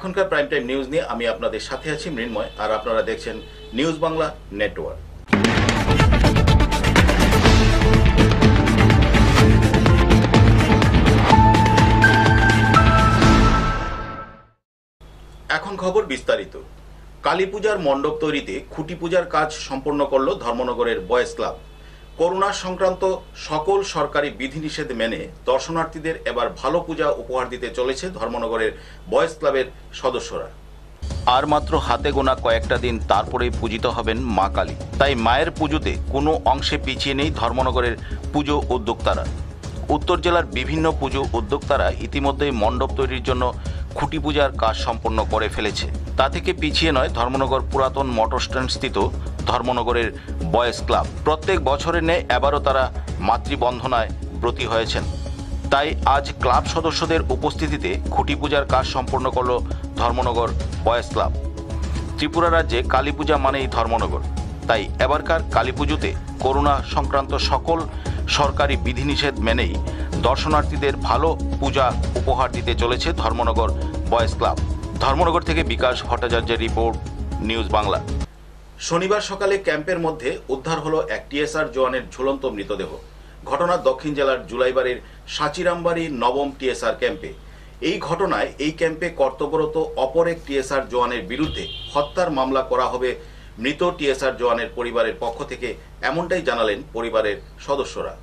এখনকার prime time news নিয়ে আমি আপনাদের সাথে আছি মৃন্ময়, আর আপনারা দেখছেন নিউজ বাংলা নেটওয়ার্ক। এখন খবর বিস্তারিত। কালী পূজার মণ্ডপ তৈরিতে খুঁটি পূজার কাজ সম্পন্ন করল ধর্মনগরের বয়েজ ক্লাব। করোনা সংক্রান্ত সকল সরকারি বিধিনিষেধ মেনে দর্শনার্থীদের এবার ভালো পূজা উপহার দিতে চলেছে ধর্মনগরের বয়েজ ক্লাবের সদস্যরা। আর মাত্র হাতে গোনা কয়েকটা দিন তারপরেই পূজিত হবেন মা কালী। তাই মায়ের পুজোতে কোনো অংশে পিছিয়ে নেই ধর্মনগরের পুজো উদ্যোক্তারা। উত্তর জেলার বিভিন্ন পুজো উদ্যোক্তারা ইতিমধ্যেই মণ্ডপ তৈরির জন্য খুঁটি পূজার কাজ সম্পন্ন করে ফেলেছে। তা থেকে পিছিয়ে নয় ধর্মনগর পুরাতন মোটর স্ট্যান্ড স্থিত ধর্মনগরের বয়েজ ক্লাব। প্রত্যেক বছরের ন্যায় এবারও তারা মাতৃবন্ধনায় ব্রতী হয়েছেন। তাই আজ ক্লাব সদস্যদের উপস্থিতিতে খুঁটি পূজার কাজ সম্পন্ন করল ধর্মনগর বয়েজ ক্লাব। ত্রিপুরা রাজ্যে কালী পূজা মানেই ধর্মনগর, তাই এবারকার কালী পুজোতে করোনা সংক্রান্ত সকল সরকারি বিধিনিষেধ মেনেই দর্শনার্থীদের ভালো পূজা উপহার দিতে চলেছে ধর্মনগর বয়েজ ক্লাব। ধর্মনগর থেকে বিকাশ ভট্টাচার্যের রিপোর্ট, নিউজ বাংলা। শনিবার সকালে ক্যাম্পের মধ্যে উদ্ধার হলো এক টিএসআর জওয়ানের ঝুলন্ত মৃতদেহ। ঘটনা দক্ষিণ জেলার জুলাইবাড়ির সাচিরামবাড়ি নবম টিএসআর ক্যাম্পে। এই ঘটনায় এই ক্যাম্পে কর্তব্যরত অপর এক টিএসআর জওয়ানের বিরুদ্ধে হত্যার মামলা করা হবে মৃত টিএসআর জওয়ানের পরিবারের পক্ষ থেকে, এমনটাই জানালেন পরিবারের সদস্যরা।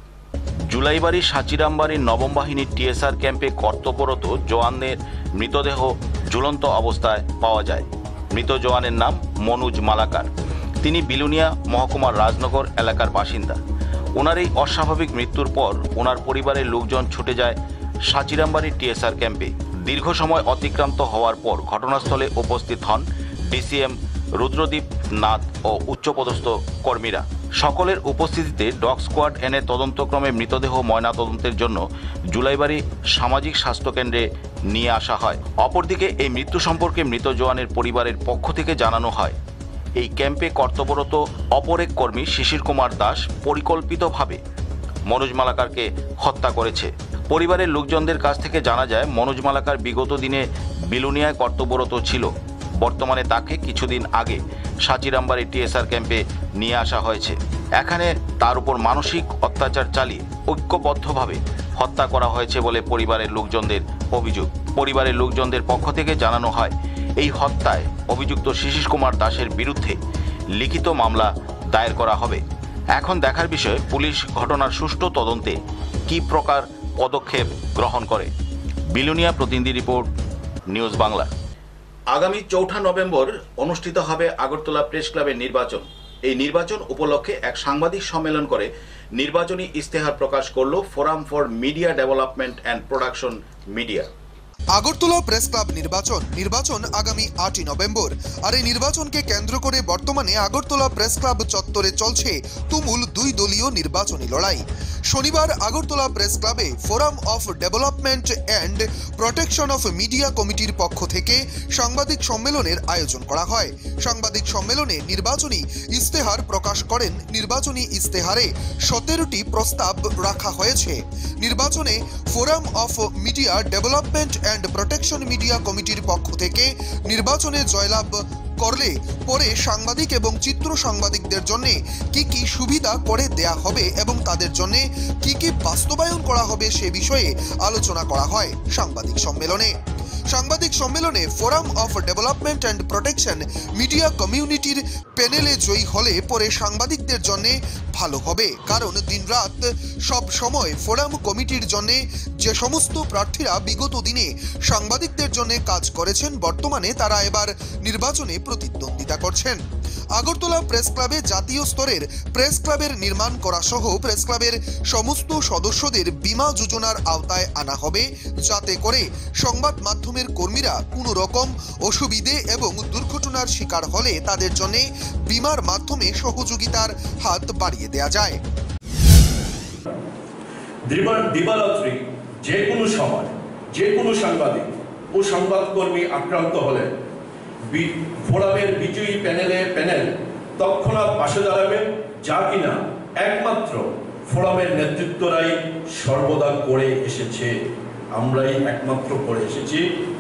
জুলাইবাড়ি সাচিরামবাড়ির নবম বাহিনীর টিএসআর ক্যাম্পে কর্তব্যরত জওয়ানের মৃতদেহ ঝুলন্ত অবস্থায় পাওয়া যায়। মৃত জওয়ানের নাম মনোজ মালাকার। তিনি বিলুনিয়া মহকুমার রাজনগর এলাকার বাসিন্দা। ওনার এই অস্বাভাবিক মৃত্যুর পর ওনার পরিবারের লোকজন ছুটে যায় সাচিরামবাড়ির টিএসআর ক্যাম্পে। দীর্ঘ সময় অতিক্রান্ত হওয়ার পর ঘটনাস্থলে উপস্থিত হন ডিসিএম রুদ্রদীপ নাথ ও উচ্চপদস্থ কর্মীরা। সকলের উপস্থিতিতে ডগ স্কোয়াড এনে তদন্তক্রমে মৃতদেহ ময়না তদন্তের জন্য জুলাইবাড়ি সামাজিক স্বাস্থ্য কেন্দ্রে নিয়ে আসা হয়। অপরদিকে এই মৃত্যু সম্পর্কে মৃত জওয়ানের পরিবারের পক্ষ থেকে জানানো হয়, এই ক্যাম্পে কর্তব্যরত অপর এক কর্মী শিশির কুমার দাস পরিকল্পিতভাবে মনোজ মালাকারকে হত্যা করেছে। পরিবারের লোকজনদের কাছ থেকে জানা যায় মনোজ মালাকার বিগত দিনে বিলুনিয়ায় কর্তব্যরত ছিল। বর্তমানে তাকে কিছুদিন আগে সাচিরামবাড়ি টিএসআর ক্যাম্পে নিয়ে আসা হয়েছে। এখানে তার উপর মানসিক অত্যাচার চালিয়ে ঐক্যবদ্ধভাবে হত্যা করা হয়েছে বলে পরিবারের লোকজনদের অভিযোগ। পরিবারের লোকজনদের পক্ষ থেকে জানানো হয়, এই হত্যায় অভিযুক্ত শিশির কুমার দাসের বিরুদ্ধে লিখিত মামলা দায়ের করা হবে। এখন দেখার বিষয় পুলিশ ঘটনার সুষ্ঠু তদন্তে কী প্রকার পদক্ষেপ গ্রহণ করে। বিলুনিয়া প্রতিনিধি রিপোর্ট, নিউজ বাংলা। আগামী 4 নভেম্বর অনুষ্ঠিত হবে আগরতলা প্রেস ক্লাবের নির্বাচন। এই নির্বাচন উপলক্ষে এক সাংবাদিক সম্মেলন করে নির্বাচনী ইস্তেহার প্রকাশ করল forum for media development and production media. Agartala press club নির্বাচন আগামী 8 নভেম্বর। আর এই নির্বাচনকে কেন্দ্র করে বর্তমানে আগরতলা প্রেস ক্লাব চত্বরে চলছে তুমুল 2 দলীয় নির্বাচনী লড়াই। শনিবার আগরতলা প্রেস ক্লাবে forum of development and protection of media কমিটির পক্ষ থেকে সাংবাদিক সম্মেলনের আয়োজন করা হয়। সাংবাদিক সম্মেলনে নির্বাচনী ইস্তেহার প্রকাশ করেন। নির্বাচনী ইস্তেহারে 17টি প্রস্তাব রাখা হয়েছে। নির্বাচনে forum of media development and protection media কমিটির পক্ষ থেকে নির্বাচনে জয়লাভ করলে পরে সাংবাদিক এবং চিত্র সাংবাদিকদের জন্য কি কি সুবিধা করে দেয়া হবে এবং তাদের জন্য কি কি বাস্তবায়ন করা হবে সে বিষয়ে আলোচনা করা হয় সাংবাদিক সম্মেলনে forum of development and protection media কমিউনিটির প্যানেলে জয়ী হলে পরে সাংবাদিকদের জন্য ভালো হবে, কারণ দিনরাত সব সময় ফোরাম কমিটির জন্য যে সমস্ত প্রার্থীরা বিগত দিনে সাংবাদিকদের জন্য কাজ করেছেন বর্তমানে তারা এবার নির্বাচনে প্রতিদ্বন্দ্বিতা করছেন। আগরতলা প্রেস ক্লাবে জাতীয় স্তরের প্রেস ক্লাবের নির্মাণ করা সহ প্রেস ক্লাবের সমস্ত সদস্যদের বীমা যোজনার আওতায় আনা হবে, যাতে করে সংবাদ মাধ্যমের কর্মীরা কোনো রকম অসুবিধে এবং দুর্ঘটনার শিকার হলে তাদের জন্য বীমার মাধ্যমে সহযোগিতার হাত বাড়িয়ে দেওয়া যায়। দিবারাত্রি যে কোনো সময় যে কোনো সাংবাদিক ও সংবাদকর্মী আক্রান্ত হলে ফোরামের বিজয়ী প্যানেল তৎক্ষণাৎ পাশে দাঁড়াবে, যা কিনা একমাত্র ফোরামের নেতৃত্বরাই সর্বদা করে এসেছে। আমরাই একমাত্র করে এসেছি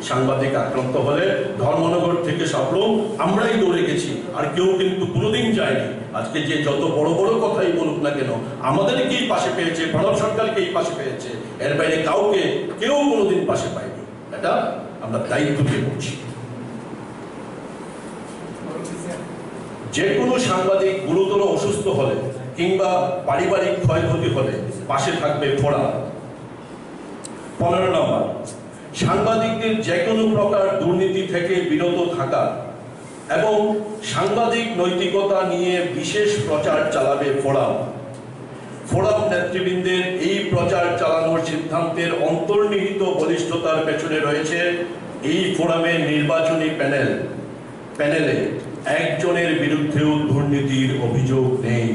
সাংবাদিক আক্রান্ত হলে ধর্মনগর থেকে সাপড়ম আমরাই দৌড়ে গেছি, আর কেউ কিন্তু কোনোদিন যায়নি। আজকে যে যত বড় বড় কথাই বলুক না কেন, আমাদেরকেই পাশে পেয়েছে, প্রণব সরকারকেই পাশে পেয়েছে, এর বাইরে কাউকে কেউ কোনোদিন পাশে পায়নি। এটা আমরা দায়িত্ব দিয়ে বলছি। যে কোনো সাংবাদিক গুরুতর অসুস্থ হলে কিংবা পারিবারিক ক্ষয়ক্ষতি হলে পাশে থাকবে ফোরাম। 15 নম্বর, সাংবাদিকদের যে কোনো প্রকার দুর্নীতি থেকে বিরত থাকা এবং সাংবাদিক নৈতিকতা নিয়ে বিশেষ প্রচার চালাবে ফোরাম। ফোরাম নেতৃবৃন্দের এই প্রচার চালানোর সিদ্ধান্তের অন্তর্নিহিত বলিষ্ঠতার পেছনে রয়েছে এই ফোরামের নির্বাচনী প্যানেলে একজনের বিরুদ্ধেও দুর্নীতির অভিযোগ নেই।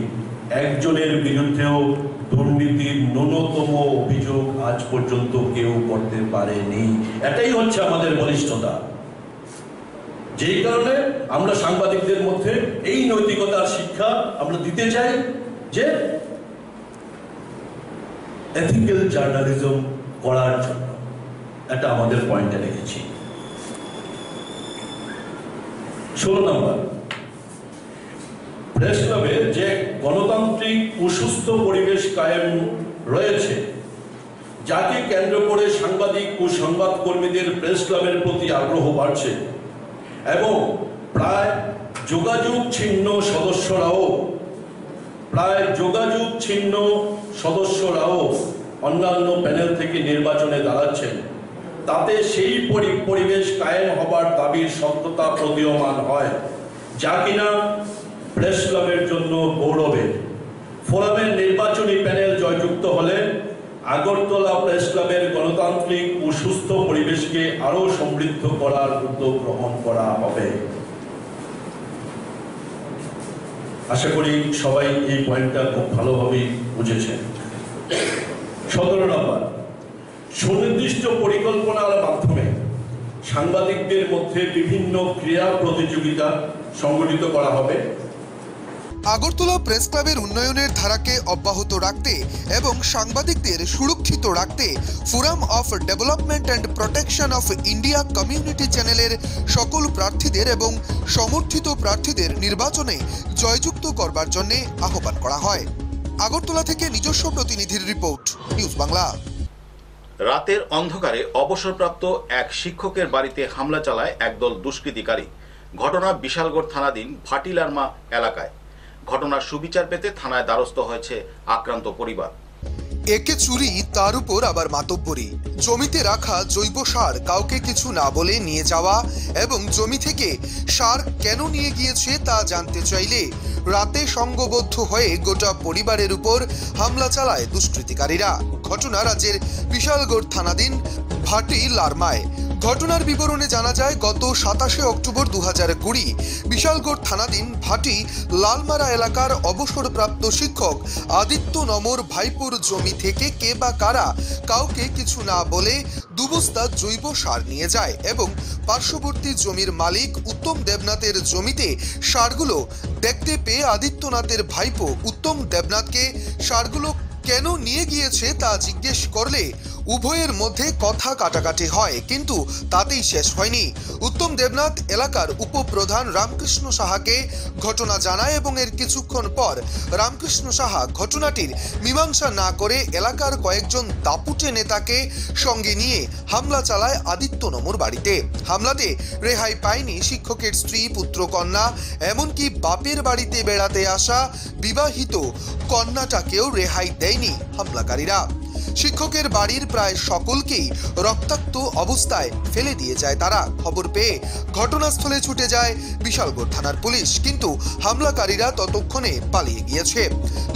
একজনের বিরুদ্ধেও দুর্নীতির ন্যূনতম অভিযোগ আজ পর্যন্ত কেউ করতে পারেনি। এটাই হচ্ছে আমাদের বলিষ্ঠতা। যেই কারণে আমরা সাংবাদিকদের মধ্যে এই নৈতিকতার শিক্ষা আমরা দিতে চাই যে এথিক্যাল জার্নালিজম করার জন্য। এটা আমাদের পয়েন্টে রেখেছি। 16 নম্বর, প্রেস ক্লাবে যে গণতান্ত্রিক ও সুস্থ পরিবেশ কায়েম রয়েছে, যাকে কেন্দ্র করে সাংবাদিক ও সংবাদকর্মীদের প্রেস ক্লাবের প্রতি আগ্রহ বাড়ছে এবং প্রায় যোগাযোগ ছিন্ন সদস্যরাও অন্যান্য প্যানেল থেকে নির্বাচনে দাঁড়াচ্ছেন, তাতে সেই পরিবেশ কায়েম হবার দাবির সত্যতা প্রতীয়মান হয়, যা কিনা প্রেস ক্লাবের জন্য গৌরবের। ফোরামের নির্বাচনী প্যানেল জয়যুক্ত হলে আগরতলা প্রেস ক্লাবের গণতান্ত্রিক ও সুস্থ পরিবেশকে আরো সমৃদ্ধ করার উদ্যোগ গ্রহণ করা হবে। আশা করি সবাই এই পয়েন্টটা খুব ভালোভাবেই বুঝেছেন। 17 নম্বর, সুনির্দিষ্ট পরিকল্পনার মাধ্যমে সাংবাদিকদের মধ্যে বিভিন্ন ক্রীড়া প্রতিযোগিতা সংগঠিত করা হবে। আগরতলা প্রেস ক্লাবের উন্নয়নের ধারাকে অব্যাহত রাখতে এবং সাংবাদিকদের সুরক্ষিত রাখতে forum of development and protection of India community চ্যানেলের সকল প্রার্থীদের এবং সমর্থিত প্রার্থীদের নির্বাচনে জয়যুক্ত করবার জন্য আহ্বান করা হয়। আগরতলা থেকে নিজস্ব প্রতিনিধির রিপোর্ট, নিউজ বাংলা। রাতের অন্ধকারে অবসরপ্রাপ্ত এক শিক্ষকের বাড়িতে হামলা চালায় একদল দুষ্কৃতিকারী। ঘটনা বিশালগড় থানাধীন ভাটিলারমা এলাকায়। ঘটনার সুবিচার পেতে থানায় দ্বারস্থ হয়েছে আক্রান্ত পরিবার। একে চুরি, তার উপর আবার মাতব্বরি। জমিতে রাখা জৈব সার কাউকে কিছু না বলে নিয়ে যাওয়া এবং জমি থেকে সার কেন নিয়ে গিয়েছে তা জানতে চাইলে রাতে সংঘবদ্ধ হয়ে গোটা পরিবারের উপর হামলা চালায় দুষ্কৃতিকারীরা। ঘটনা রাজ্যের বিশালগড় থানাধীন ভাটিলারমায়। ঘটনার বিবরণে জানা যায়, গত 27 অক্টোবর 2020 বিশালগড় থানাধীন ভাটি লালমারা এলাকার অবসরপ্রাপ্ত শিক্ষক আদিত্য নমর ভাইপুর জমি থেকে কে বা কারা কাউকে কিছু না বলে 2 বস্তা জৈব সার নিয়ে যায় এবং পার্শ্ববর্তী জমির মালিক উত্তম দেবনাথের জমিতে সারগুলো দেখতে পেয়ে আদিত্যনাথের ভাইপো উত্তম দেবনাথকে সারগুলো কেন নিয়ে গিয়েছে তা জিজ্ঞেস করলে উভয়ের মধ্যে কথা কাটাকাটি হয়, কিন্তু তাতেই শেষ হয়নি। উত্তম দেবনাথ এলাকার উপপ্রধান রামকৃষ্ণ সাহাকে ঘটনা জানায় এবং এর কিছুক্ষণ পর রামকৃষ্ণ সাহা ঘটনাটির মীমাংসা না করে এলাকার কয়েকজন দাপুটে নেতাকে সঙ্গে নিয়ে হামলা চালায় আদিত্য নমর বাড়িতে। হামলাতে রেহাই পায়নি শিক্ষকের স্ত্রী, পুত্র, কন্যা, এমনকি বাপের বাড়িতে বেড়াতে আসা বিবাহিত কন্যাটাকেও রেহাই দেয়নি হামলাকারীরা। শিক্ষকের বাড়ির প্রায় সকলকেই রক্তাক্ত অবস্থায় ফেলে দিয়ে যায় তারা। খবর পেয়ে ঘটনাস্থলে ছুটে যায় বিশালগড় থানার পুলিশ, কিন্তু হামলাকারীরা ততক্ষণে পালিয়ে গিয়েছে।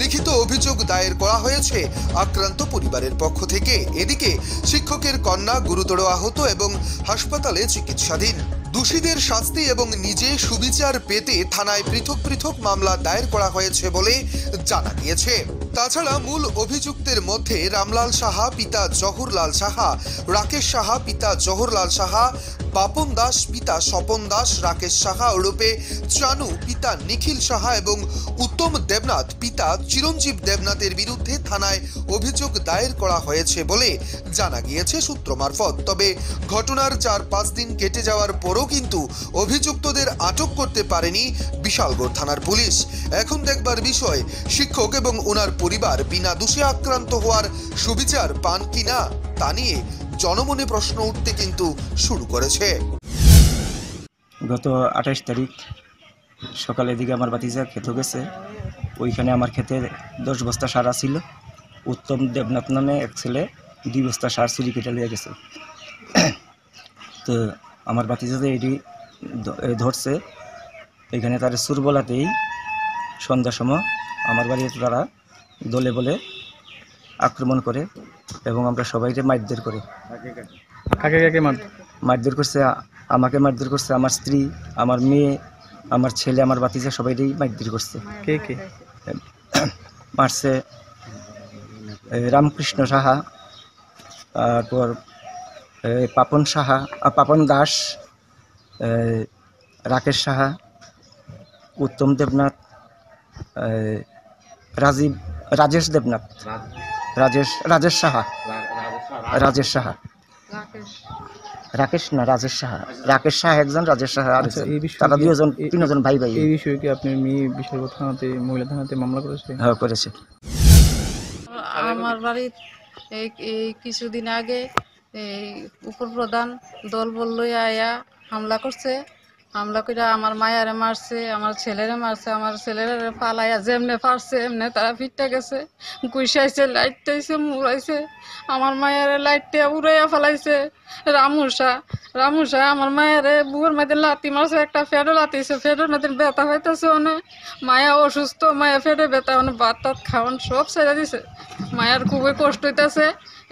লিখিত অভিযোগ দায়ের করা হয়েছে আক্রান্ত পরিবারের পক্ষ থেকে। এদিকে শিক্ষকের কন্যা গুরুতর আহত এবং হাসপাতালে চিকিৎসাধীন। দোষীদের শাস্তি এবং নিজে সুবিচার পেতে থানায় পৃথক পৃথক মামলা দায়ের করা হয়েছে বলে জানা গিয়েছে। তাছাড়া মূল অভিযুক্তের মধ্যে রামলাল সাহা পিতা জহরলাল সাহা, রাকেশ সাহা পিতা জহরলাল সাহা, বাপন দাস পিতা স্বপন দাস, রাকেশ সাহা ওরূপে চানু পিতা নিখিল সাহা এবং উত্তম দেবনাথ পিতা চিরঞ্জীব দেবনাথের বিরুদ্ধে থানায় অভিযোগ দায়ের করা হয়েছে বলে জানা গিয়েছে সূত্র মারফত। তবে ঘটনার 4-5 দিন কেটে যাওয়ার পরও কিন্তু অভিযুক্তদের আটক করতে পারেনি বিশালগড় থানার পুলিশ। এখন দেখবার বিষয় শিক্ষক এবং ওনার পরিবার বিনা দোষে আক্রান্ত হওয়ার সুবিচার পান কিনা তা নিয়ে জনমনে প্রশ্ন উঠতে কিন্তু শুরু করেছে। গত 28 তারিখ সকালের দিকে আমার ভাতিজা খেতে গেছে, ওইখানে আমার খেতে 10 বস্তা সার ছিল। উত্তম দেবনাথ নামে এক ছেলে 2 বস্তা সার চুরি কেটে নিয়ে গেছে। তো আমার ভাতিজাতে এটি ধরছে, এখানে তার সুর বলাতেই সন্ধ্যার সময় আমার বাড়িতে তারা দলে বলে আক্রমণ করে এবং আমরা সবাইকে মারধর করে। কাকে কাকে মারধর করছে? আমাকে মারধর করছে, আমার স্ত্রী, আমার মেয়ে, আমার ছেলে, আমার ভাতিজা সবাইকেই মারধর করছে। কে কে মারছে? রামকৃষ্ণ সাহা, তারপর পাপন দাস, রাকেশ সাহা, উত্তম দেবনাথ, রাজেশ দেবনাথ, রাজেশ সাহা, রাকেশ না রাজেশ সাহা, রাকেশ সাহা একজন, রাজেশ সাহা আরেকজন। তারা 3জন ভাই ভাই। এই বিষয়ে কি আপনার মেয়ে বিশালগড় থানাতে, মহিলা থানাতে মামলা করেছে? হ্যাঁ, করেছে। আমার বাড়ির এই কিছুদিন আগে এই উপপ্রধান দল বললই আয়া হামলা করছে। হামলা করে আমার মায়ারে মারছে, আমার ছেলেরে মারছে, আমার ছেলেরে পালাইয়া যেমনে পারছে এমনি তারা ফিরতে গেছে, গুইসাইছে, লাইটটাইছে, মুড়াইছে, আমার মায়ারে লাইটটা উড়াইয়া ফেলাইছে। রামুসা আমার মায়ারে বুয়ের মধ্যে লাতি মারছে, একটা ফেডও লাতিছে, ফেডের মধ্যে ব্যথা হইতেছে অনেক। মায়া অসুস্থ, মায়া ফেডে ব্যথা, অনেক ভাত টাত খাওয়ান সব ছেড়ে দিছে। মায়ার খুবই কষ্ট হইতেছে।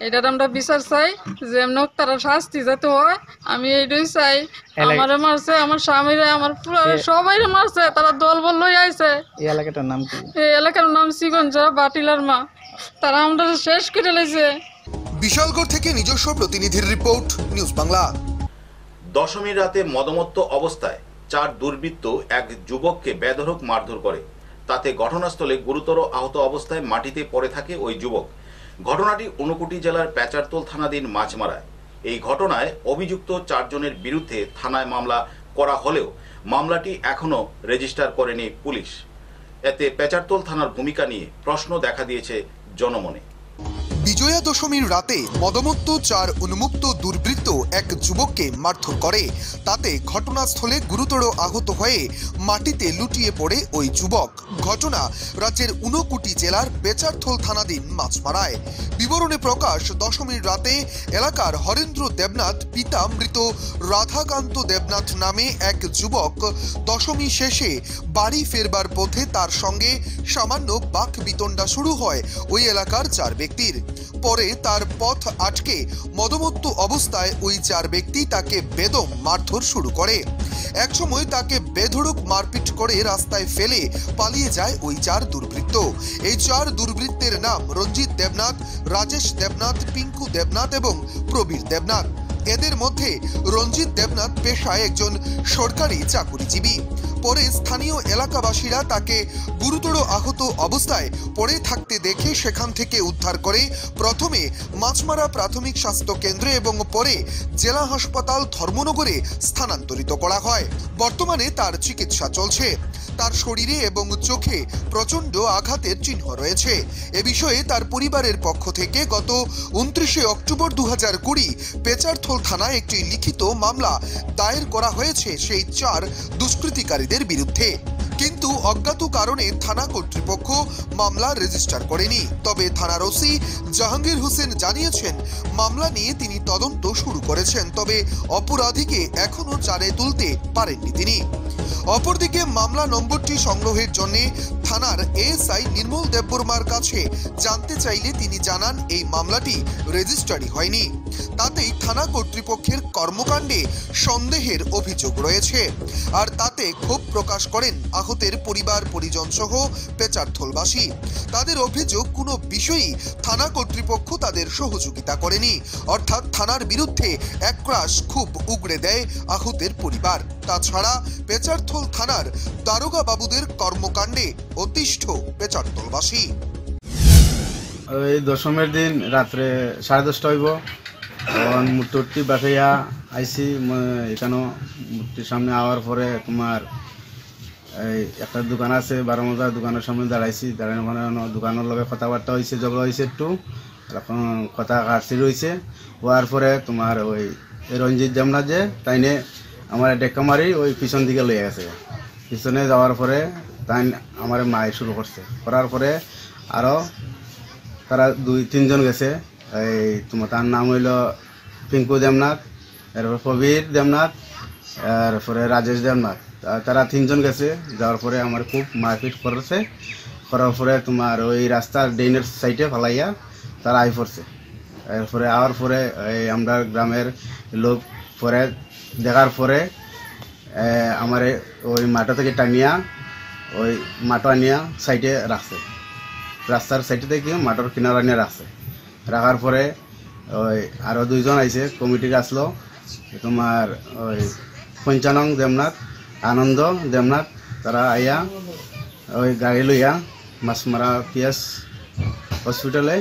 এটার আমরা বিচার চাই, যেমন তারা শাস্তি যাতে হয়, আমি এইটাই চাই। আমারে মারছে, আমার স্বামীরে, আমার পুরো সবাইরে মারছে, তারা দল বল লই আইছে। এই এলাকাটার নাম কি? এই এলাকার নাম সিগঞ্জা বাটিলার মা। তারা আমরা শেষ করে লাইছে। বিশালগড় থেকে নিজস্ব প্রতিনিধির রিপোর্ট, নিউজ বাংলা। দশমীর রাতে মদমত্ত অবস্থায় 4 দুর্বৃত্ত এক যুবককে বেধড়ক মারধর করে। তাতে ঘটনাস্থলে গুরুতর আহত অবস্থায় মাটিতে পড়ে থাকে ওই যুবক। ঘটনাটি ঊনকোটি জেলার পেচারতোল থানাধীন মাঝমারায়। এই ঘটনায় অভিযুক্ত 4 জনের বিরুদ্ধে থানায় মামলা করা হলেও মামলাটি এখনো রেজিস্টার করেনি পুলিশ। এতে পেচারতোল থানার ভূমিকা নিয়ে প্রশ্ন দেখা দিয়েছে জনমনে। বিজয়া দশমীর রাতে মদমত্ত 4 উন্মুক্ত দুর্বৃত্ত এক যুবককে মারধর করে। তাতে ঘটনাস্থলে গুরুতর আহত হয়ে মাটিতে লুটিয়ে পড়ে ওই যুবক। ঘটনা রাজ্যের ঊনকোটি জেলার পেচারথল থানাধীন মাছমারায়। বিবরণে প্রকাশ, দশমীর রাতে এলাকার হরেন্দ্র দেবনাথ পিতা মৃত রাধাকান্ত দেবনাথ নামে এক যুবক দশমী শেষে বাড়ি ফেরবার পথে তার সঙ্গে সামান্য বাক বিতণ্ডা শুরু হয় ওই এলাকার 4 ব্যক্তির। পরে তার পথ আটকে মদমত্ত অবস্থায় ওই 4 ব্যক্তি তাকে বেদম মারধর শুরু করে। একসময় তাকে বেধড়ক মারপিট করে রাস্তায় ফেলে পালিয়ে যায় ওই 4 দুর্বৃত্ত। এই 4 দুর্বৃত্তের নাম রঞ্জিত দেবনাথ, রাজেশ দেবনাথ, পিঙ্কু দেবনাথ এবং প্রবীর দেবনাথ। এদের মধ্যে রঞ্জিত দেবনাথ পেশায় একজন সরকারি চাকুরিজীবী। পরে স্থানীয় এলাকাবাসীরা তাকে গুরুতর আহত অবস্থায় পড়ে থাকতে দেখে সেখান থেকে উদ্ধার করে প্রথমে মাছমারা প্রাথমিক স্বাস্থ্য কেন্দ্রে এবং পরে জেলা হাসপাতাল ধর্মনগরে স্থানান্তরিত করা হয়। বর্তমানে তার চিকিৎসা চলছে। তার শরীরে এবং চোখে প্রচণ্ড আঘাতের চিহ্ন রয়েছে। এ বিষয়ে তার পরিবারের পক্ষ থেকে গত 29 অক্টোবর 2020 পেচারথল থানায় একটি লিখিত মামলা দায়ের করা হয়েছে সেই 4 দুষ্কৃতিকারীদের বিরুদ্ধে। কিন্তু অজ্ঞাত কারণে থানা কর্তৃপক্ষ মামলা রেজিস্টার করেনি। তবে থানার ওসি জাহাঙ্গীর হোসেন জানিয়েছেন, মামলা নিয়ে তিনি তদন্ত শুরু করেছেন, তবে অপরাধীকে এখনো চারে তুলতে পারেননি তিনি। অপরদিকে মামলা নম্বরটি সংগ্রহের জন্য থানার এএসআই নির্মল দেববর্মার কাছে জানতে চাইলে তিনি জানান এই মামলাটি রেজিস্ট্রারি হয়নি, তাতেই থানা কর্তৃপক্ষের কর্মকাণ্ডে সন্দেহের অভিযোগ রয়েছে। আর তাতে ক্ষোভ প্রকাশ করেন আহতের পরিবার পরিজন সহ পেচারথলবাসী। তাদের অভিযোগ কোনো বিষয়ই থানা কর্তৃপক্ষ তাদের সহযোগিতা করেনি, অর্থাৎ থানার বিরুদ্ধে একরাশ ক্ষোভ উগড়ে দেয় আহতের পরিবার। তাছাড়া পেচারথল থানার দারোগা বাবুদের কর্মকাণ্ডে অতিষ্ঠ পেচারথলবাসী। এই দশমের দিন রাত্রে 10:30 হইব, তখন মূর্তি বাসাইয়া আইসি। এখানে মূর্তির সামনে আওয়ার পরে তোমার এই একটা দোকান আছে, 12 মজার দোকানের সামনে দাঁড়াইছি। দাঁড়ানো দোকানের লগে কথাবার্তা হয়েছে, ঝগড়া হয়েছে একটু, এখন কথা কাটছি রয়েছে। হওয়ার পরে তোমার ওই রঞ্জিত জামনা যে তাইনে আমার ডেক্কা মারি ওই পিছন দিকে লইয়া গেছে। পিছনে যাওয়ার পরে তাই আমার মায় শুরু করছে, করার পরে আরও তারা 2-3 জন গেছে। এই তোমার তার নাম হইল পিঙ্কু দেবনাথ, এরপরে প্রবীর দেবনাথ, এরপরে রাজেশ দেবনাথ। তারা 3 জন গেছে। যাওয়ার পরে আমার খুব মারপিট করেছে। করার পরে তোমার ওই রাস্তার ড্রেনের সাইডে ফেলাইয়া তারা আই পড়ছে। এরপরে আওয়ার পরে এই আমরা গ্রামের লোক পরে দেখার পরে আমার ওই মাঠা থেকে টানিয়া ওই মাঠা নিয়ে সাইডে রাখছে, রাস্তার সাইডে থেকে মাঠের কিনারা নিয়ে রাখছে। রাখার পরে ওই আরও 2 জন আইছে, কমিটির আসলো তোমার ওই পঞ্চানং দেবনাথ, আনন্দ দেবনাথ। তারা আইয়া ওই গাড়ি লইয়া মাছমারা পিএস হসপিটালে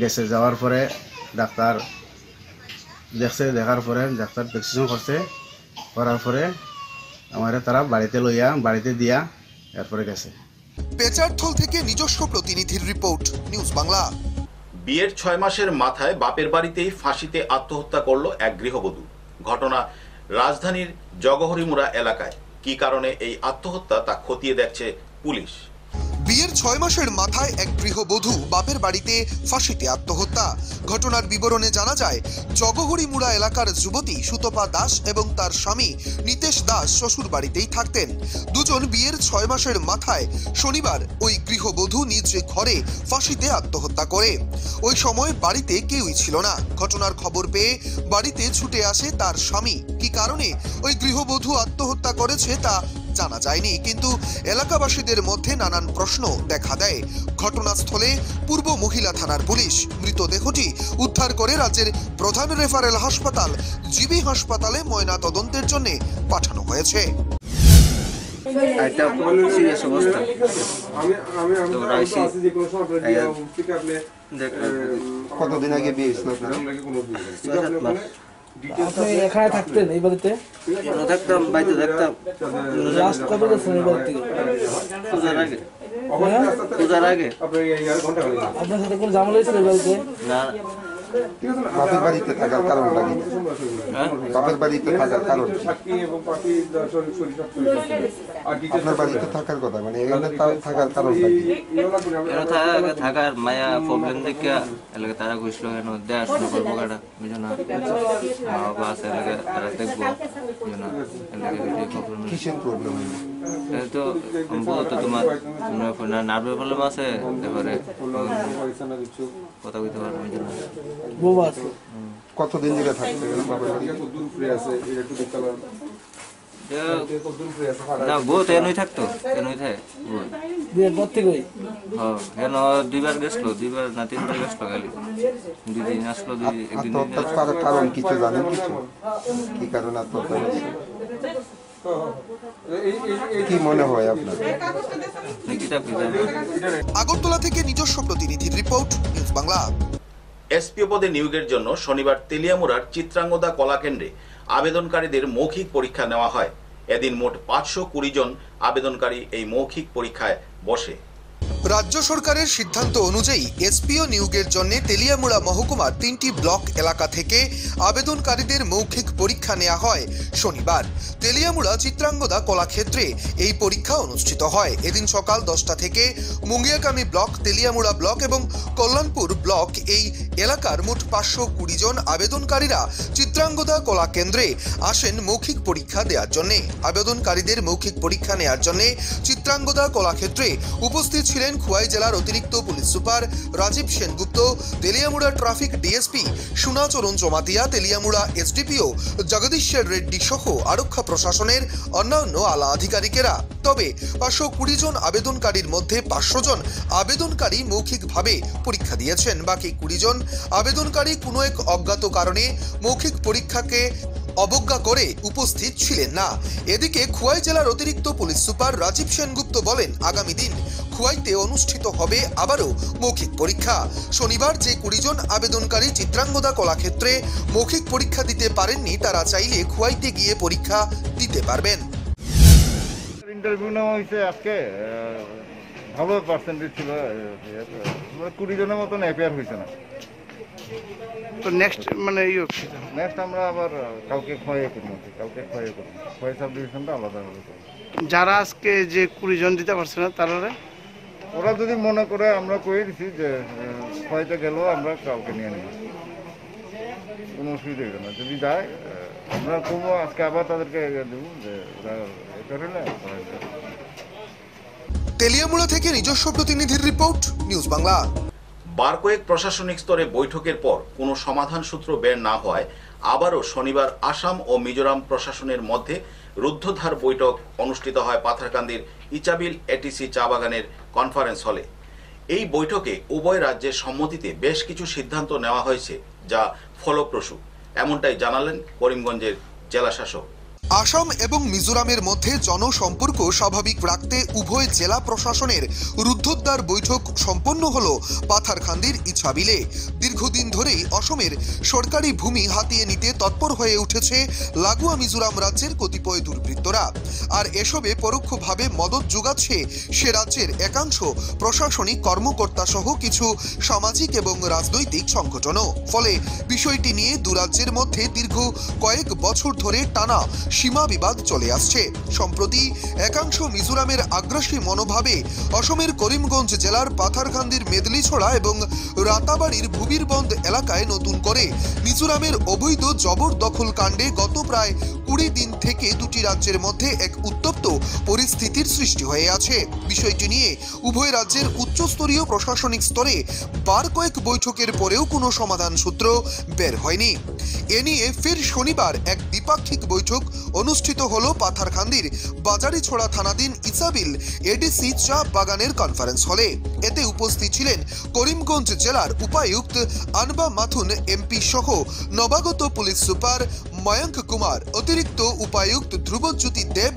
গেছে। যাওয়ার পরে ডাক্তার দেখছে, দেখার পরে ডাক্তার প্রেসক্রিপশন করছে। করার পরে আমার তারা বাড়িতে দিয়া এরপরে গেছে। পেচারথল থেকে নিজস্ব প্রতিনিধির রিপোর্ট, নিউজ বাংলা। বিয়ের 6 মাসের মাথায় বাপের বাড়িতেই ফাঁসিতে আত্মহত্যা করল এক গৃহবধূ। ঘটনা রাজধানীর জগহরিমুড়া এলাকায়। কি কারণে এই আত্মহত্যা তা খতিয়ে দেখছে পুলিশ। বিয়ের 6 মাসের মাথায় এক গৃহবধূ বাপের বাড়িতে ফাঁসিতে আত্মহত্যা। ঘটনার বিবরণে জানা যায়, জগহরিমুড়া এলাকার যুবতী সুতপা দাস এবং তার স্বামী নিতেশ দাস শ্বশুর বাড়িতেই থাকতেন। দুজন বিয়ের 6 মাসের মাথায় শনিবার ওই গৃহবধূ নিজ ঘরে ফাঁসিতে আত্মহত্যা করে। ওই সময় বাড়িতে কেউই ছিল না। ঘটনার খবর পেয়ে বাড়িতে ছুটে আসে তার স্বামী। কি কারণে ওই গৃহবধূ আত্মহত্যা করেছে তা জানা যায়নি, কিন্তু এলাকাবাসীদের মধ্যে নানান প্রশ্ন দেখা দেয়। ঘটনাস্থলে পূর্ব মহিলা থানার পুলিশ মৃতদেহটি উদ্ধার করে রাজ্যের প্রধান রেফারেল হাসপাতাল জিবি হাসপাতালে ময়না তদন্তের জন্য পাঠানো হয়েছে। কতদিন আগে বিয়ে হয়েছিল? আপনি এখানে থাকতেন এই বাড়িতে? থাকতাম, বাড়িতে থাকতাম। লাস্ট কবে গেছেন এই বাড়ি থেকে? পূজার আগে। আপনার সাথে কোনো ঝামেলা হয়েছিল এই বাড়িতে? না। বাপের বাড়িতে থাকার কারণটা কি? বাপের বাড়িতে থাকার কারণ আপনার বাড়িতে থাকার কথা, মানে এখানে থাকার কারণটা কি? থাকার মায়া প্রবলেম দেখে এলাকা তারা ঘুষলো, কেন দেখাশোনা করবো কাটা বুঝো না, মা বাবা আছে এলাকা তারা দেখবো বুঝো না, কিসের প্রবলেম? তো বলতো তোমার নার্ভের প্রবলেম আছে, তারপরে কথা বলতে পারবো বুঝো না। কতদিন ধরে থাকতে না বউ তো এনই থাকতো, এনই থাকে বিয়ের পর থেকেই? হ্যাঁ, কেন 2বার গেছিল, 2বার না 3বার গেছিল খালি, 2 দিন আসলো, 1 দিন কারণ কিছু জানেন? কিছু কি কারণ আত্মহত্যা হয়েছে কি মনে হয় আপনার? আগরতলা থেকে নিজস্ব প্রতিনিধির রিপোর্ট, নিউজ বাংলা। এসপিও পদে নিয়োগের জন্য শনিবার তেলিয়ামুড়ার চিত্রাঙ্গদা কলাকেন্দ্রে আবেদনকারীদের মৌখিক পরীক্ষা নেওয়া হয়। এদিন মোট 520 জন আবেদনকারী এই মৌখিক পরীক্ষায় বসে। রাজ্য সরকারের সিদ্ধান্ত অনুযায়ী এসপিও নিয়োগের জন্য তেলিয়ামুড়া মহকুমার 3টি ব্লক এলাকা থেকে আবেদনকারীদের মৌখিক পরীক্ষা নেওয়া হয় শনিবার। তেলিয়ামুড়া চিত্রাঙ্গদা কলাক্ষেত্রে এই পরীক্ষা অনুষ্ঠিত হয়। এদিন সকাল 10টা থেকে মুঙ্গিয়াকামী ব্লক, তেলিয়ামুড়া ব্লক এবং কল্যাণপুর ব্লক এই এলাকার মোট 520 জন আবেদনকারীরা চিত্রাঙ্গদা কলাকেন্দ্রে আসেন মৌখিক পরীক্ষা দেওয়ার জন্য। আবেদনকারীদের মৌখিক পরীক্ষা নেওয়ার জন্য চিত্রাঙ্গদা কলাক্ষেত্রে উপস্থিত ছিলেন খোয়াই জেলার অতিরিক্ত police super Rajib Sengupta, Teliamura traffic DSP Sunacharan Jamatia, Teliamura SDPO Jagadishwar Reddy সহ আরক্ষা প্রশাসনের অন্যান্য আলা আধিকারিকেরা। তবে 520 জন আবেদনকারীর মধ্যে 500 জন আবেদনকারী মৌখিকভাবে পরীক্ষা দিয়েছেন। বাকি 20 জন আবেদনকারী কোনো এক অজ্ঞাত কারণে মৌখিক পরীক্ষাকে অবজ্ঞা করে উপস্থিত ছিলেন না। এদিকে খোয়াই জেলার অতিরিক্ত পুলিশ সুপার রাজীব সেনগুপ্ত বলেন, আগামী দিন খোয়াইতে অনুষ্ঠিত হবে আবারও মৌখিক পরীক্ষা। শনিবার যে 20 জন আবেদনকারী চিত্রাঙ্গদা কলাক্ষেত্রে মৌখিক পরীক্ষা দিতে পারেননি, তারা চাইলে খোয়াইতে গিয়ে পরীক্ষা দিতে পারবেন। ইন্টারভিউ নেওয়া হয়েছে আজকে, ভালো পার্সেন্টেজ ছিল, 20 জনের মতন অ্যাপিয়ার হয়েছে না। তো নেক্সট নেক্সট আমরা আবার কালকে খোয়াই করবো, খোয়াই সাব ডিভিশনটা আলাদা হবে। যারা আজকে যে 20 জন দিতে পারছে না তারা ওরা যদি মনে করে, আমরা কয়ে দিছি যে খোয়াইতে গেলেও আমরা কালকে নিয়ে নিই, কোনো অসুবিধা হবে না। যদি যায় আমরা করবো, আজকে আবার তাদেরকে দেবো যে ওরা এটা হলে। তেলিয়ামুড়া থেকে নিজস্ব প্রতিনিধির রিপোর্ট, নিউজ বাংলা। বার কয়েক প্রশাসনিক স্তরে বৈঠকের পর কোনো সমাধান সূত্র বের না হওয়ায় আবারও শনিবার আসাম ও মিজোরাম প্রশাসনের মধ্যে রুদ্ধদ্বার বৈঠক অনুষ্ঠিত হয় পাথারকান্দির ইচাবিল এটিসি চা বাগানের কনফারেন্স হলে। এই বৈঠকে উভয় রাজ্যের সম্মতিতে বেশ কিছু সিদ্ধান্ত নেওয়া হয়েছে, যা ফলপ্রসূ, এমনটাই জানালেন করিমগঞ্জের জেলা শাসক। আসাম এবং মিজোরামের মধ্যে জনসম্পর্ক স্বাভাবিক রাখতে উভয় জেলা প্রশাসনের রুদ্ধদ্বার বৈঠক সম্পন্ন হল পাথারকান্দির ইছাবিলে। দীর্ঘদিন ধরেই অসমের সরকারি ভূমি হাতিয়ে নিতে তৎপর হয়ে উঠেছে লাগোয়া মিজোরাম রাজ্যের কতিপয় দুর্বৃত্তরা, আর এসবে পরোক্ষভাবে মদত যোগাচ্ছে সে রাজ্যের একাংশ প্রশাসনিক কর্মকর্তা সহ কিছু সামাজিক এবং রাজনৈতিক সংগঠনও। ফলে বিষয়টি নিয়ে দুরাজ্যের মধ্যে দীর্ঘ কয়েক বছর ধরে টানা সীমা বিবাদ চলে আসছে। সম্প্রতি একাংশ মিজোরামের আগ্রাসী মনোভাবে অসমের করিমগঞ্জ জেলার পাথারকান্দির মেদলিছড়া এবং রাতাবাড়ির ভুবিরবন্দ এলাকায় নতুন করে মিজোরামের অবৈধ জবরদখল কাণ্ডে গত প্রায় 20 দিন থেকে দুটি রাজ্যের মধ্যে এক উত্তপ্ত পরিস্থিতির সৃষ্টি হয়ে আছে। বিষয়টি নিয়ে উভয় রাজ্যের উচ্চস্তরীয় প্রশাসনিক স্তরে বার কয়েক বৈঠকের পরেও কোনো সমাধান সূত্র বের হয়নি। এ নিয়ে ফের শনিবার এক দ্বিপাক্ষিক বৈঠক অনুষ্ঠিত হল পাথারকান্দির বাজারিছড়া থানাধীন ইসাবিল এডিসি চা বাগানের কনফারেন্স হলে। এতে উপস্থিত ছিলেন করিমগঞ্জ জেলার উপায়ুক্ত আনবা মাথুন এমপি সহ নবাগত পুলিশ সুপার ময়ঙ্ক কুমার, অতিরিক্ত উপায়ুক্ত ধ্রুবজ্যোতি দেব,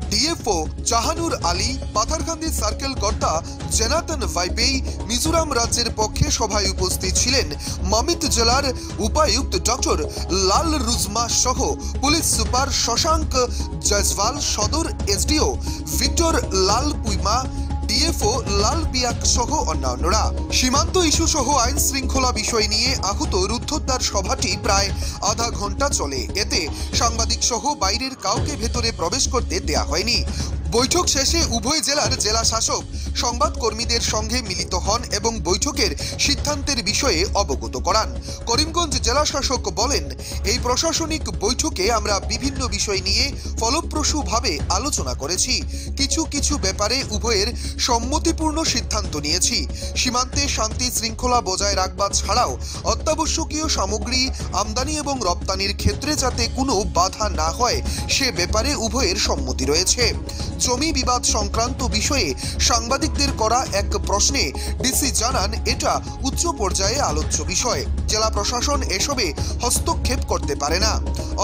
ডিএফও জাহানুর আলী, পাথারকান্দি সার্কেল কর্তা জেনাতন ভাইপেই। মিজোরাম রাজ্যের পক্ষে সভায় উপস্থিত ছিলেন মামিত জেলার উপায়ুক্ত ডক্টর লাল রুজমা সহ পুলিশ সুপার শশাঙ্ক জয়সওয়াল, সদর এসডিও ভিক্টর লাল পুইমা, ডিএফও লাল বিয়াক সহ অন্যান্যরা। সীমান্ত ইস্যু সহ আইন শৃঙ্খলা বিষয় নিয়ে আহুত রুদ্ধদ্বার সভাটি প্রায় আধা ঘন্টা চলে। এতে সাংবাদিক সহ বাইরের কাউকে ভেতরে প্রবেশ করতে দেয়া হয়নি। বৈঠক শেষে উভয় জেলার জেলা শাসক সংবাদকর্মীদের সঙ্গে মিলিত হন এবং বৈঠকের সিদ্ধান্তের বিষয়ে অবগত করান। করিমগঞ্জ জেলা শাসক বলেন, এই প্রশাসনিক বৈঠকে আমরা বিভিন্ন বিষয় নিয়ে ফলপ্রসূভাবে আলোচনা করেছি। কিছু কিছু ব্যাপারে উভয়ের সম্মতিপূর্ণ সিদ্ধান্ত নিয়েছি। সীমান্তে শান্তি শৃঙ্খলা বজায় রাখবা ছাড়াও অত্যাবশ্যকীয় সামগ্রী আমদানি এবং রপ্তানির ক্ষেত্রে যাতে কোনো বাধা না হয় সে ব্যাপারে উভয়ের সম্মতি রয়েছে। জমি বিবাদ সংক্রান্ত বিষয়ে সাংবাদিকদের করা এক প্রশ্নে ডিসি জানান, এটা উচ্চ পর্যায়ে আলোচ্য বিষয়, জেলা প্রশাসন এসবে হস্তক্ষেপ করতে পারে না।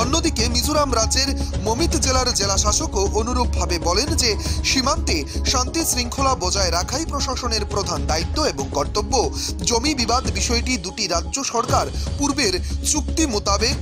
অন্যদিকে মিজোরাম রাজ্যের মমিত জেলার জেলা শাসকও অনুরূপভাবে বলেন যে সীমান্তে শান্তি শৃঙ্খলা বজায় রাখাই প্রশাসনের প্রধান দায়িত্ব এবং কর্তব্য। জমি বিবাদ বিষয়টি দুটি রাজ্য সরকার পূর্বের চুক্তি মোতাবেক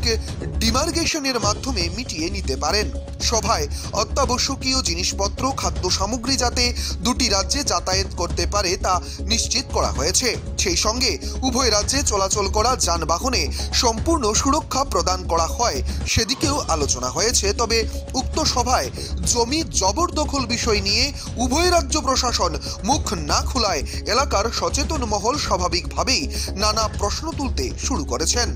ডিমার্গেশনের মাধ্যমে মিটিয়ে নিতে পারেন। সভায় অত্যাবশ্যকীয় জিনিসপত্র খাদ্য সামগ্রী যাতে দুটি রাজ্যে যাতায়াত করতে পারে তা নিশ্চিত করা হয়েছে। সেই সঙ্গে উভয় রাজ্যে চলাচল করা যানবাহনে সম্পূর্ণ সুরক্ষা প্রদান করা হয় সেদিকেও আলোচনা হয়েছে। তবে উক্ত সভায় জমি জবরদখল বিষয় নিয়ে উভয় রাজ্য প্রশাসন মুখ না খোলায় এলাকার সচেতন মহল স্বাভাবিকভাবেই নানা প্রশ্ন তুলতে শুরু করেছেন।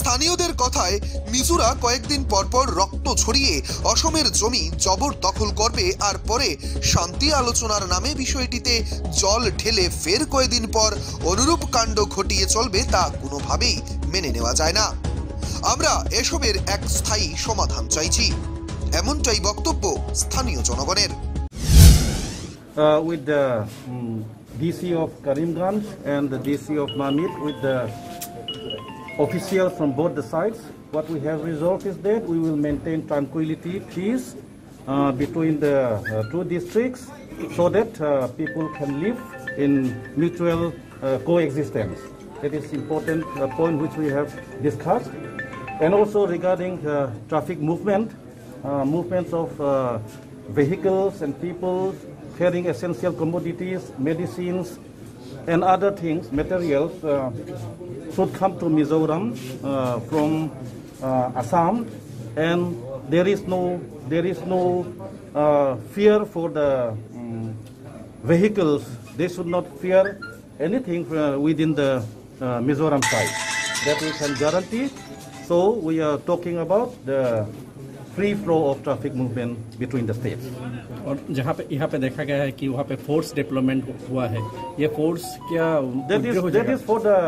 স্থানীয়দের কথায় মিজোরা কয়েকদিন পরপর রক্ত ছড়িয়ে অসমের জমি জবরদখল করবে আর পরে শান্তি আলোচনার নামে বিষয়টিতে জল ঢেলে ফের কয়েকদিন পর অনুরূপ কাণ্ড ঘটিয়ে চলবে তা কোনোভাবেই মেনে নেওয়া যায় না। আমরা এসবের এক স্থায়ী সমাধান চাইছি, এমনটাই বক্তব্য স্থানীয় জনগণের। With the DC of Karimganj and the DC of Mamit, with the officials from both the sides, what we have resolved is that we will maintain tranquility, peace between the two districts so that people can live in mutual coexistence. That is important point which we have discussed. And also regarding traffic movements of vehicles and people carrying essential commodities, medicines and other things, materials should come to Mizoram from Assam, and there is no fear for the vehicles. They should not fear anything within the Mizoram side. That we can guarantee. So we are talking about the free flow of traffic movement between the states. और जहाँ पे यहाँ पे देखा गया है कि वहाँ पे फोर्स डेवलपमेंट हुआ है, ये फोर्स क्या that is for the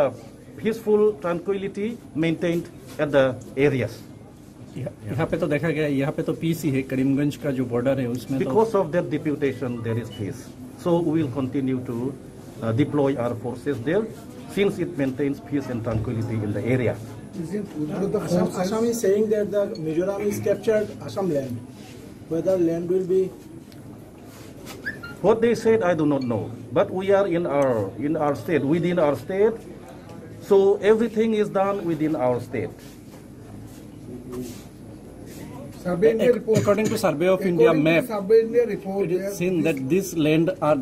peaceful tranquility maintained at the areas. यहाँ पे तो देखा गया, यहाँ पे तो पीस ही है, करीमगंज का जो बॉर्डर है उसमें because of that deputation there is peace. So we will continue to deploy our forces there since it maintains peace and tranquility in the area. Assam is saying that the Mizoram is captured Assam land. Whether land will be. What they said, I do not know. But we are in our state, within our state. So everything is done within our state. According to Survey of India map, it is seen that this land are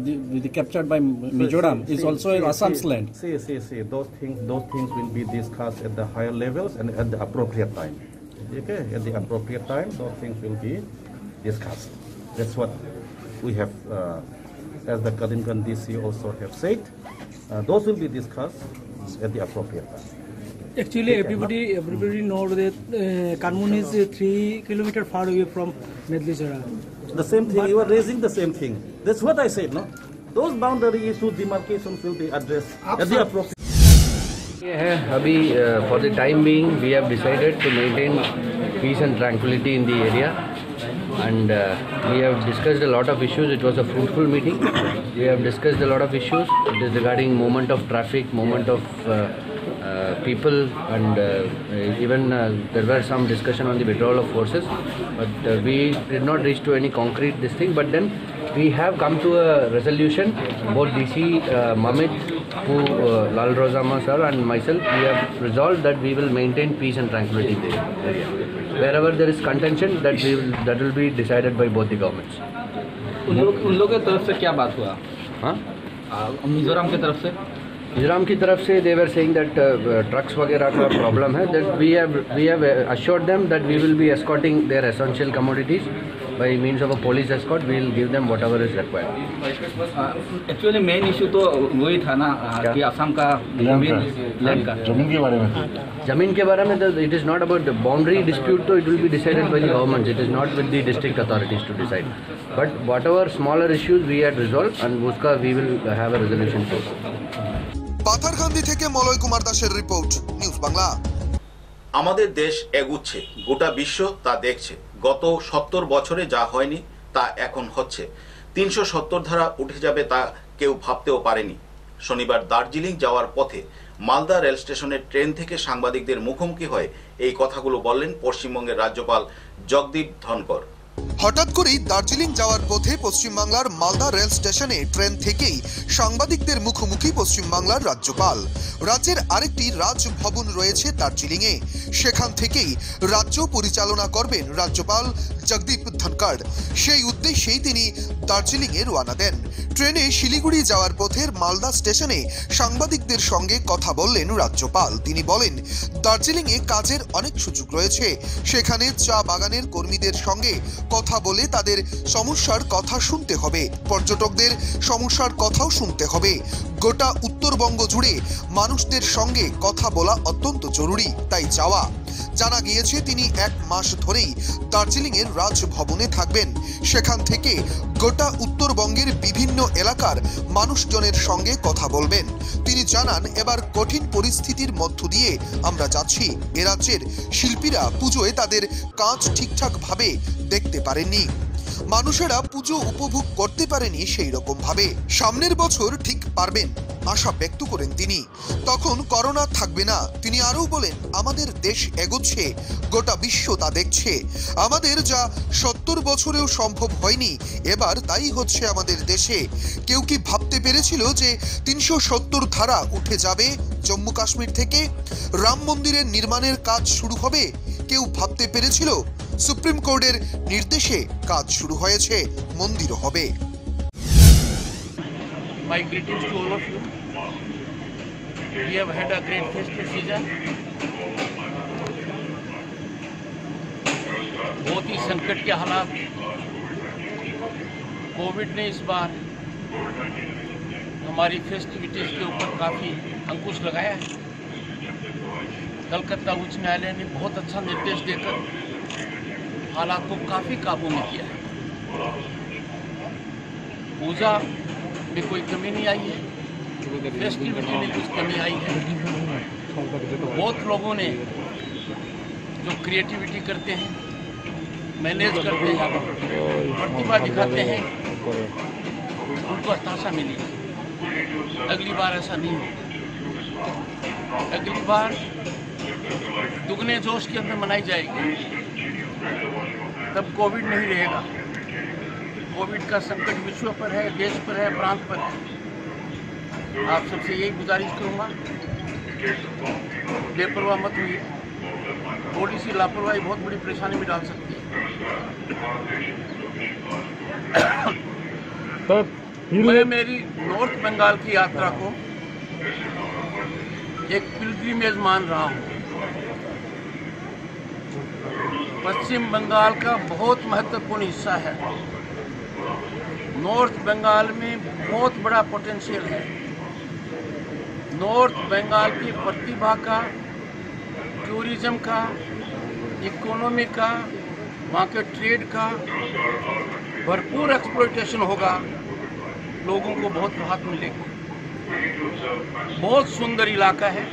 captured by Mizoram is also Assam's land. See. Those things will be discussed at the higher levels and at the appropriate time. Okay, at the appropriate time, those things will be discussed. That's what we have, as the Karimganj DC also have said. Those will be discussed at the appropriate time. Actually, everybody knows that Kanmun is 3 kilometers far away from Medlisara. The same thing, you are raising the same thing. That's what I said, no? Those boundary issues, demarcations will be addressed at the appropriate time. Abhi, for the time being, we have decided to maintain peace and tranquility in the area. And we have discussed a lot of issues. It was a fruitful meeting. We have discussed a lot of issues. It is regarding movement of traffic, movement of people, and even there were some discussion on the withdrawal of forces. But we did not reach to any concrete this thing. But then we have come to a resolution. Both DC Mamit, who Lal Rozama sir and myself, we have resolved that we will maintain peace and tranquility in the area. Wherever there is contention, that will be decided by both the governments. उन लोगों की तरफ से क्या बात हुआ? हाँ? मिजोरम की तरफ से? मिजोरम की तरफ से they were saying that trucks वगैरह का problem है. That we have assured them that we will be escorting their essential commodities by means of a police escort. We will give them whatever is required. Actually main issue तो वही था ना कि असम का land का जमीन के बारे में. जमीन के बारे में it is not about the boundary dispute. So it will be decided by the government. It is not with the district authorities to decide. But whatever smaller issues we had resolved, and uska we will have a resolution for. Patharkandi থেকে মলয় কুমার দাসের report, news Bangla. আমাদের দেশ এগুচ্ছে, গোটা বিশ্ব তা দেখছে। গত 70 বছরে যা হয়নি তা এখন হচ্ছে। 370 ধারা উঠে যাবে তা কেউ ভাবতেও পারেনি। শনিবার দার্জিলিং যাওয়ার পথে মালদা রেল স্টেশনের ট্রেন থেকে সাংবাদিকদের মুখোমুখি হয়ে এই কথাগুলো বললেন পশ্চিমবঙ্গের রাজ্যপাল জগদীপ ধনকর। হঠাৎ করেই দার্জিলিং যাওয়ার পথে পশ্চিমবাংলার মালদা রেল স্টেশনে ট্রেন থেকেই সাংবাদিকদের মুখোমুখি পশ্চিমবাংলার রাজ্যপাল। রাজ্যের আরেকটি রাজভবন রয়েছে দার্জিলিংয়ে, সেখান থেকেই রাজ্য পরিচালনা করবেন রাজ্যপাল জগদীপ ধনকর। সেই উদ্দেশ্যেই তিনি দার্জিলিংয়ে রওনা দেন। ট্রেনে শিলিগুড়ি যাওয়ার পথের মালদা স্টেশনে সাংবাদিকদের সঙ্গে কথা বললেন রাজ্যপাল। তিনি বলেন, দার্জিলিংয়ে কাজের অনেক সুযোগ রয়েছে, সেখানে চা বাগানের কর্মীদের সঙ্গে কথা বলে তাদের সমস্যার কথা শুনতে হবে, পর্যটকদের সমস্যার কথাও শুনতে হবে। গোটা উত্তরবঙ্গ জুড়ে মানুষদের সঙ্গে কথা বলা অত্যন্ত জরুরি, তাই যাওয়া। জানা গিয়েছে তিনি 1 মাস ধরেই দার্জিলিংয়ের রাজভবনে থাকবেন। সেখান থেকে গোটা উত্তরবঙ্গের বিভিন্ন এলাকার মানুষজনের সঙ্গে কথা বলবেন। তিনি জানান, এবার কঠিন পরিস্থিতির মধ্য দিয়ে আমরা যাচ্ছি। এ রাজ্যের শিল্পীরা পুজোয় তাদের কাজ ঠিকঠাকভাবে দেখতে পারেননি, মানুষেরা পুজো উপভোগ করতে পারেনি সেই রকম ভাবে। সামনের বছর ঠিক পারবেন আশা ব্যক্ত করেন তিনি, তখন করোনা থাকবে না। তিনি আরও বলেন, আমাদের দেশ এগোচ্ছে, গোটা বিশ্ব তা দেখছে। আমাদের যা 70 বছরেও সম্ভব হয়নি, এবার তাই হচ্ছে আমাদের দেশে। কেউ কি ভাবতে পেরেছিল যে 370 ধারা উঠে যাবে জম্মু কাশ্মীর থেকে? রাম মন্দিরের নির্মাণের কাজ শুরু হবে? কেউ ভাবতে পেরেছিল? সুপ্রিম কোর্টের নির্দেশে কাজ শুরু হয়েছে, মন্দিরও হবে। My greetings to all of you. We have had a great festive season. बहुत ही संकट के हालात, कोविड ने इस बार हमारी फेस्टिविटीज के ऊपर काफ़ी अंकुश लगाया है। कलकत्ता उच्च न्यायालय ने बहुत अच्छा निर्देश देकर हालात को काफ़ी काबू में किया है। पूजा में कोई कमी नहीं आई है, फेस्टिविटी में कुछ कमी आई है। बहुत लोगों ने जो क्रिएटिविटी करते हैं, मैनेज करते हैं, प्रतिभा दिखाते हैं, उनको हताशा मिली। अगली बार ऐसा नहीं हो। अगली बार दुगने जोश के अंदर मनाई जाएगी। तब कोविड नहीं रहेगा। कोविड का संकट विश्व पर है, देश पर है, प्रांत पर है। आप सबसे यही गुजारिश करूँगा, बेपरवाह मत हुई। थोड़ी सी लापरवाही बहुत बड़ी परेशानी में डाल सकती है। मैं मेरी नॉर्थ बंगाल की यात्रा को एक पिलग्रिमेज मान रहा हूँ। पश्चिम बंगाल का बहुत महत्वपूर्ण हिस्सा है। नॉर्थ बंगाल में बहुत बड़ा पोटेंशियल है। नॉर्थ बंगाल की प्रतिभा का, टूरिज्म का, इकोनॉमी का, वहाँ के ट्रेड का भरपूर एक्सप्लॉयटेशन होगा। लोगों को बहुत राहत मिलेगी। बहुत सुंदर इलाका है,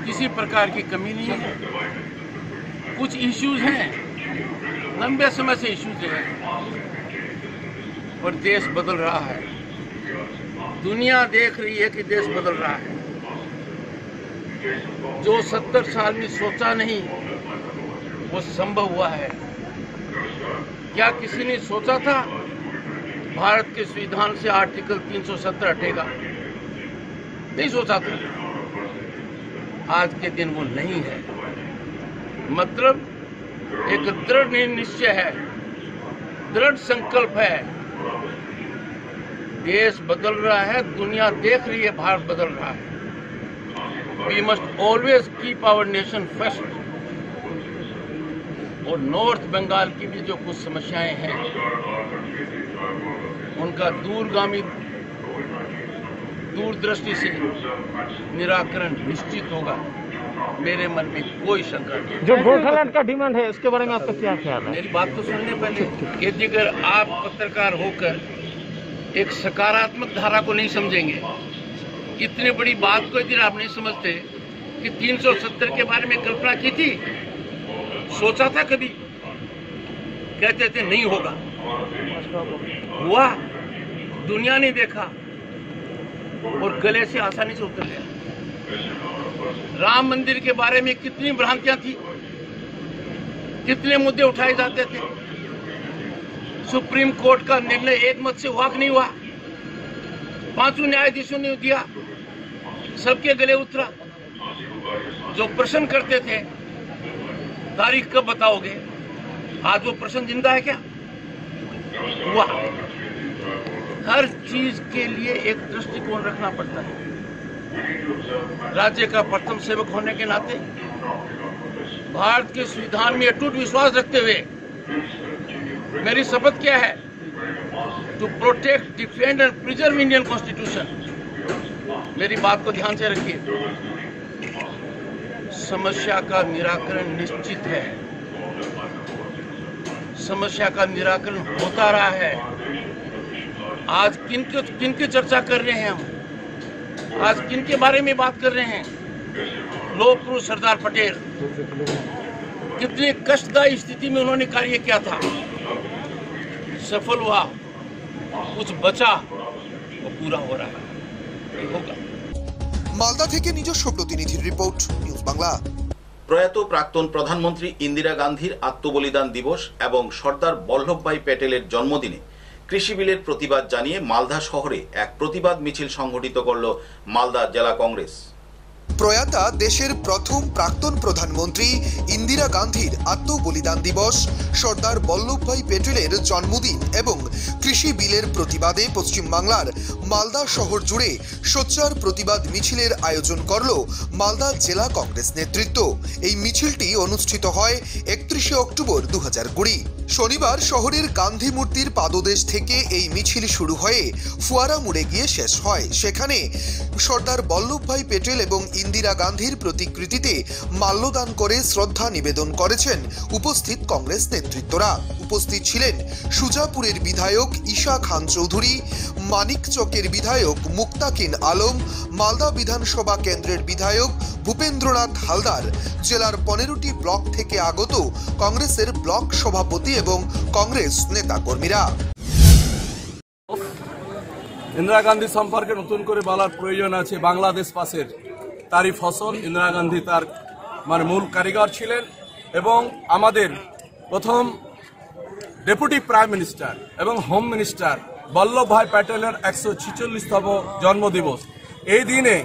किसी प्रकार की कमी नहीं है। कुछ इश्यूज हैं, लंबे समय से इश्यूज हैं, और देश बदल रहा है। दुनिया देख रही है कि देश बदल रहा है। जो 70 साल में सोचा नहीं, वो संभव हुआ है। क्या किसी ने सोचा था भारत के संविधान से आर्टिकल 370 हटेगा? नहीं सोचा था। आज के दिन वो नहीं है। मतलब एक दृढ़ निश्चय है, दृढ़ संकल्प है। देश बदल रहा है, दुनिया देख रही है, भारत बदल रहा है। We must always keep our nation first. और नॉर्थ बंगाल की भी जो कुछ समस्याएं हैं, उनका दूरदृष्टि से निराकरण निश्चित होगा। मेरे मन में कोई शंका नहीं। जो गोठालैंड का डिमांड है, उसके बारे में आपका क्या ख्याल है? मेरी बात तो सुनने पहले। यदि अगर आप पत्रकार होकर एक सकारात्मक धारा को नहीं समझेंगे, इतनी बड़ी बात को यदि आप नहीं समझते कि 370 के बारे में कल्पना की थी, सोचा था कभी? कहते थे नहीं होगा, हुआ। दुनिया ने देखा और गले से आसानी से उतर गया। राम मंदिर के बारे में कितनी भ्रांतियां थी, कितने मुद्दे उठाए जाते थे। सुप्रीम कोर्ट का निर्णय एक मत से हुआ कि नहीं हुआ, 5 न्यायाधीशों ने दिया, सबके गले उतरा। जो प्रश्न करते थे तारीख कब बताओगे, आज वो प्रश्न जिंदा है क्या? हुआ। हर चीज के लिए एक दृष्टिकोण रखना पड़ता है। राज्य का प्रथम सेवक होने के नाते भारत के संविधान में अटूट विश्वास रखते हुए मेरी शपथ क्या है, to protect, defend and preserve Indian constitution. मेरी बात को ध्यान से रखिए, समस्या का निराकरण निश्चित है, समस्या का निराकरण होता रहा है। आज किनकी चर्चा कर रहे हैं हम, आज किनके बारे में बात कर रहे हैं? लोह पुरुष सरदार पटेल, कितनी कष्टदायी स्थिति में उन्होंने कार्य किया था, सफल हुआ, कुछ बचा, वो पूरा हो रहा है, होगा। মালদা থেকে নিজস্ব প্রতিনিধির রিপোর্ট, নিউজ বাংলা। প্রয়াত প্রাক্তন প্রধানমন্ত্রী ইন্দিরা গান্ধীর আত্মবলিদান দিবস এবং সর্দার বল্লভভাই প্যাটেলের জন্মদিনে কৃষি বিলের প্রতিবাদ জানিয়ে মালদা শহরে এক প্রতিবাদ মিছিল সংগঠিত করল মালদা জেলা কংগ্রেস। প্রয়াতা দেশের প্রথম প্রাক্তন প্রধানমন্ত্রী ইন্দিরা গান্ধীর আত্মবলিদান দিবস, সর্দার বল্লভভাই প্যাটেলের জন্মদিন এবং কৃষি বিলের প্রতিবাদে পশ্চিমবাংলার মালদা শহর জুড়ে সোচ্চার প্রতিবাদ মিছিলের আয়োজন করল মালদা জেলা কংগ্রেস নেতৃত্ব। এই মিছিলটি অনুষ্ঠিত হয় 31 অক্টোবর 2020। শনিবার শহরের গান্ধী মূর্তির পাদদেশ থেকে এই মিছিল শুরু হয়ে ফুয়ারা মোড়ে গিয়ে শেষ হয়। সেখানে সর্দার বল্লভভাই প্যাটেল এবং ইন্দিরা গান্ধীর প্রতিকৃতিতে মাল্যদান করে শ্রদ্ধা নিবেদন করেছেন উপস্থিত কংগ্রেস নেতৃত্বরা। উপস্থিত ছিলেন সুজাপুরের বিধায়ক ঈশা খান চৌধুরী, মানিকচকের বিধায়ক মুক্তাকিন আলম, মালদা বিধানসভা কেন্দ্রের বিধায়ক ভূপেন্দ্রনাথ হালদার, জেলার 15টি ব্লক থেকে আগত কংগ্রেসের ব্লক সভাপতি এবং কংগ্রেস নেতাকর্মীরা। ইন্দিরা গান্ধী সম্পর্কে নতুন করে বলার প্রয়োজন আছে। বাংলাদেশ পাশের তারই ফসল। ইন্দিরা গান্ধী তার মূল কারিগর ছিলেন এবং আমাদের প্রথম ডেপুটি প্রাইম মিনিস্টার এবং হোম মিনিস্টার বল্লভভাই প্যাটেলের 146তম জন্মদিবস। এই দিনে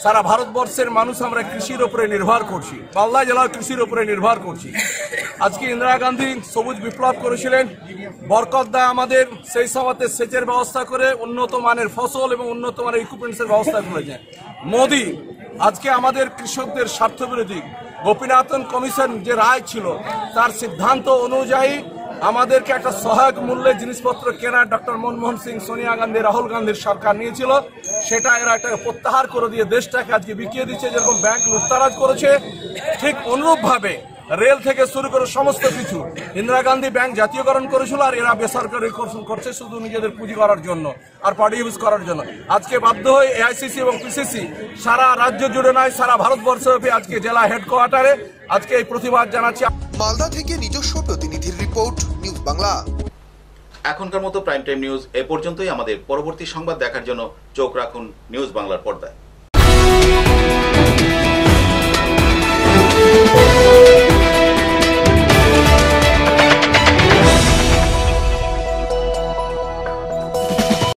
সারা ভারতবর্ষের মানুষ আমরা কৃষির উপরে নির্ভর করছি, মালদা জেলার কৃষির উপরে নির্ভর করছি। আজকে ইন্দিরা গান্ধী সবুজ বিপ্লব করেছিলেন, বরকতদা আমাদের সেই সময়তে সেচের ব্যবস্থা করে উন্নত মানের ফসল এবং উন্নত মানের ইকুইপমেন্টসের ব্যবস্থা করেছেন। মোদি আজকে আমাদের কৃষকদের স্বার্থবিরোধী গোপীনাথন কমিশন যে রায় ছিল তার সিদ্ধান্ত অনুযায়ী আমাদেরকে একটা সহায়ক মূল্যে জিনিসপত্র কেনা ডক্টর মনমোহন সিং, সোনিয়া গান্ধী, রাহুল গান্ধীর সরকার নিয়েছিল, সেটা এরা এটাকে প্রত্যাহার করে দিয়ে দেশটাকে আজকে বিকিয়ে দিচ্ছে। যেরকম ব্যাংক লুটতারাজ করেছে, ঠিক অনুরূপভাবে রেল থেকে শুরু করে সমস্ত কিছু ইন্দিরা গান্ধী ব্যাংক জাতীয়করণ করেছিল, আর এরা বেসরকারি করছে শুধু নিজেদের পুঁজি করার জন্য আর পার্টি ইউজ করার জন্য। আজকে বাধ্য হয়ে এআইসিসি এবং পিসিসি সারা রাজ্য জুড়ে নয়, সারা ভারতবর্ষব্যাপী আজকে জেলা হেডকোয়ার্টারে আজকে এই প্রতিবাদ জানাচ্ছি। মালদা থেকে নিজস্ব প্রতিনিধির রিপোর্ট, নিউজ বাংলা। এখনকার মতো প্রাইম টাইম নিউজ এ পর্যন্তই। আমাদের পরবর্তী সংবাদ দেখার জন্য চোখ রাখুন নিউজ বাংলার পর্দায়।